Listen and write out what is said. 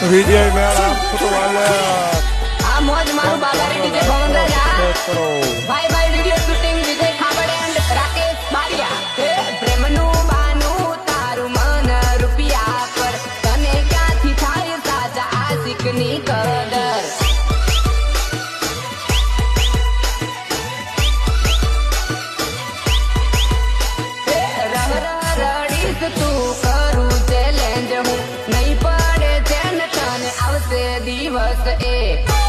વિજય મેળા ફૂટવાલે આ મોજ મારું બાબારી ડીજે ભવન રાજા કરો ભાઈ ભાઈ video shooting Vijay Khabad and Rakesh Bariya હે પ્રેમનું બાનું તારું મન રૂપિયા પર તને ક્યાંથી થાય સાચા આશિકની કદર તું કરું ચેલેન્જ હું નહીં પડે છે ને તને આવશે દિવસ એ